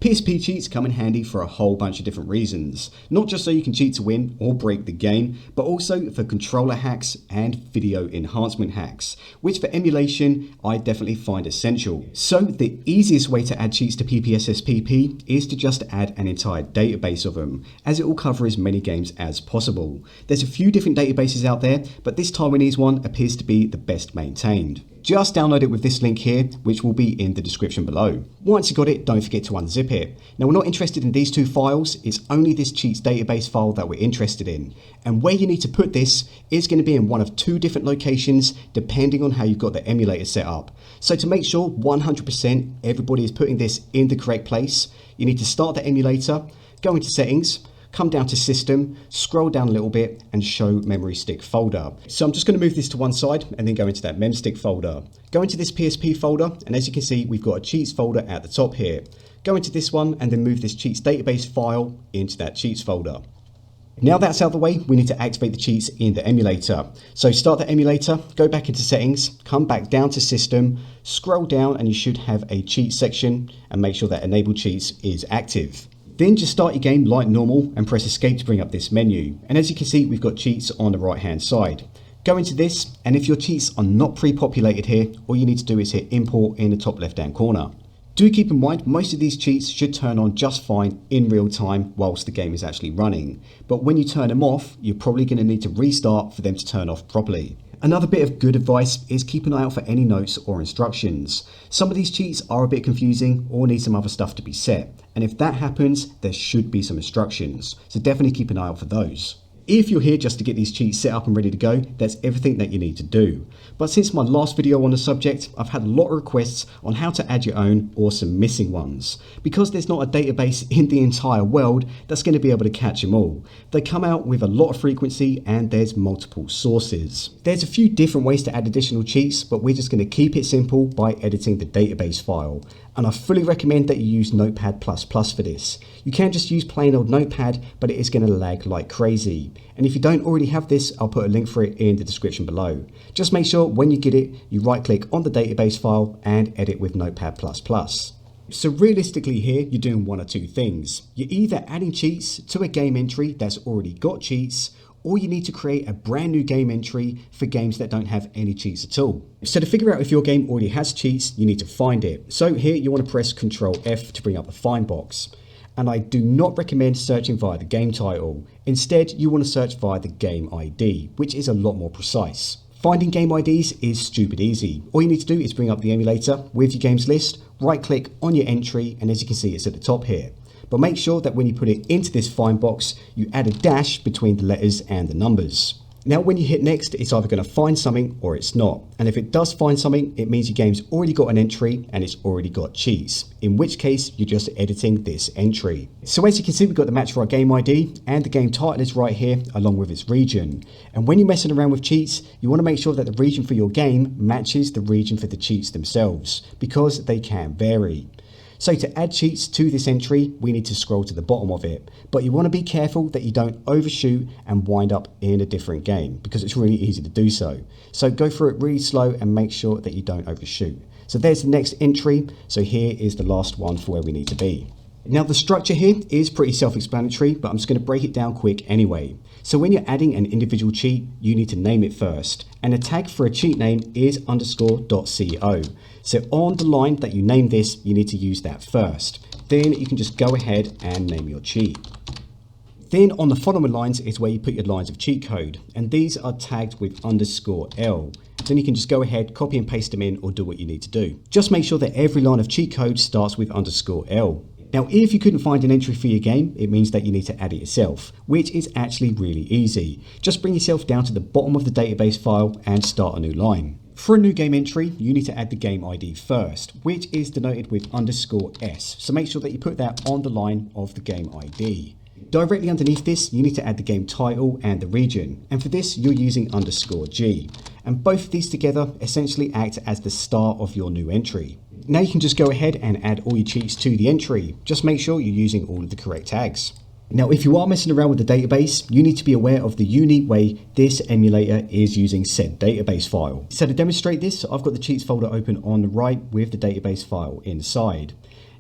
PSP cheats come in handy for a whole bunch of different reasons, not just so you can cheat to win or break the game, but also for controller hacks and video enhancement hacks, which for emulation I definitely find essential. So the easiest way to add cheats to PPSSPP is to just add an entire database of them, as it will cover as many games as possible. There's a few different databases out there, but this Taiwanese one appears to be the best maintained. Just download it with this link here, which will be in the description below. Once you got it, don't forget to unzip it. Now we're not interested in these two files, it's only this cheats database file that we're interested in. And where you need to put this is going to be in one of two different locations depending on how you've got the emulator set up. So to make sure 100% everybody is putting this in the correct place, you need to start the emulator, go into settings, come down to system, scroll down a little bit and show memory stick folder. So I'm just going to move this to one side and then go into that mem stick folder. Go into this PSP folder and as you can see we've got a cheats folder at the top here. Go into this one and then move this cheats database file into that cheats folder. Now that's out of the way, we need to activate the cheats in the emulator. So start the emulator, go back into settings, come back down to system, scroll down and you should have a cheat section and make sure that enable cheats is active. Then just start your game like normal and press escape to bring up this menu. And as you can see, we've got cheats on the right hand side. Go into this, and if your cheats are not pre-populated here, all you need to do is hit import in the top left hand corner. Do keep in mind, most of these cheats should turn on just fine in real time whilst the game is actually running. But when you turn them off, you're probably going to need to restart for them to turn off properly. Another bit of good advice is keep an eye out for any notes or instructions. Some of these cheats are a bit confusing or need some other stuff to be set. And if that happens, there should be some instructions. So definitely keep an eye out for those. If you're here just to get these cheats set up and ready to go, that's everything that you need to do. But since my last video on the subject, I've had a lot of requests on how to add your own or some missing ones. Because there's not a database in the entire world that's going to be able to catch them all. They come out with a lot of frequency and there's multiple sources. There's a few different ways to add additional cheats, but we're just going to keep it simple by editing the database file. And I fully recommend that you use Notepad++ for this. You can just use plain old Notepad, but it is going to lag like crazy. And if you don't already have this, I'll put a link for it in the description below. Just make sure when you get it, you right click on the database file and edit with Notepad++. So realistically here, you're doing one or two things. You're either adding cheats to a game entry that's already got cheats, or you need to create a brand new game entry for games that don't have any cheats at all. So to figure out if your game already has cheats, you need to find it. So here you want to press Ctrl F to bring up the find box. And I do not recommend searching via the game title. Instead, you want to search via the game ID, which is a lot more precise. Finding game IDs is stupid easy. All you need to do is bring up the emulator with your games list, right click on your entry, and as you can see, it's at the top here. But make sure that when you put it into this find box, you add a dash between the letters and the numbers. Now when you hit next, it's either going to find something or it's not. And if it does find something, it means your game's already got an entry and it's already got cheats. In which case, you're just editing this entry. So as you can see, we've got the match for our game ID and the game title is right here along with its region. And when you're messing around with cheats, you want to make sure that the region for your game matches the region for the cheats themselves, because they can vary. So to add cheats to this entry, we need to scroll to the bottom of it. But you want to be careful that you don't overshoot and wind up in a different game, because it's really easy to do so. So go through it really slow and make sure that you don't overshoot. So there's the next entry. So here is the last one for where we need to be. Now the structure here is pretty self-explanatory, but I'm just going to break it down quick anyway. So when you're adding an individual cheat, you need to name it first. And the tag for a cheat name is _.co. So on the line that you name this, you need to use that first. Then you can just go ahead and name your cheat. Then on the following lines is where you put your lines of cheat code. And these are tagged with _L. Then you can just go ahead, copy and paste them in or do what you need to do. Just make sure that every line of cheat code starts with _L. Now, if you couldn't find an entry for your game, it means that you need to add it yourself, which is actually really easy. Just bring yourself down to the bottom of the database file and start a new line. For a new game entry, you need to add the game ID first, which is denoted with _S. So make sure that you put that on the line of the game ID. Directly underneath this, you need to add the game title and the region. And for this, you're using _G. And both of these together essentially act as the start of your new entry. Now you can just go ahead and add all your cheats to the entry. Just make sure you're using all of the correct tags. Now, if you are messing around with the database, you need to be aware of the unique way this emulator is using said database file. So to demonstrate this, I've got the cheats folder open on the right with the database file inside.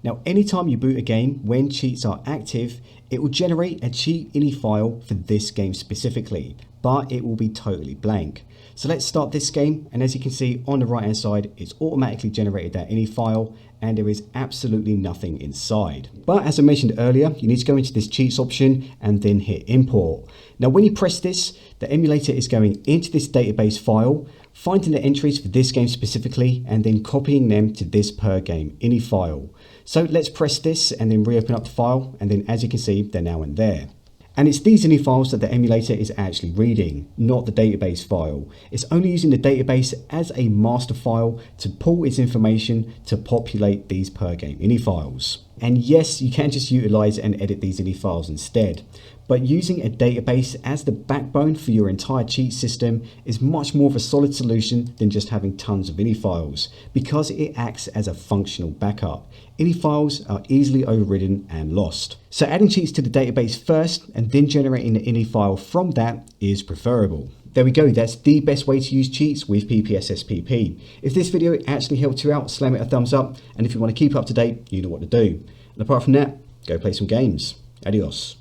Now, anytime you boot a game when cheats are active, it will generate a cheat ini file for this game specifically, but it will be totally blank. So let's start this game, and as you can see on the right hand side, it's automatically generated that ini file and there is absolutely nothing inside. But as I mentioned earlier, you need to go into this cheats option and then hit import. Now when you press this, the emulator is going into this database file, finding the entries for this game specifically, and then copying them to this per game ini file. So let's press this and then reopen up the file, and then as you can see, they're now in there. And it's these ini files that the emulator is actually reading, not the database file. It's only using the database as a master file to pull its information to populate these per game ini files. And yes, you can just utilize and edit these ini files instead. But using a database as the backbone for your entire cheat system is much more of a solid solution than just having tons of ini files, because it acts as a functional backup. Ini files are easily overridden and lost. So adding cheats to the database first and then generating the ini file from that is preferable. There we go, that's the best way to use cheats with PPSSPP. If this video actually helped you out, slam it a thumbs up, and if you want to keep up to date, you know what to do. And apart from that, go play some games. Adios.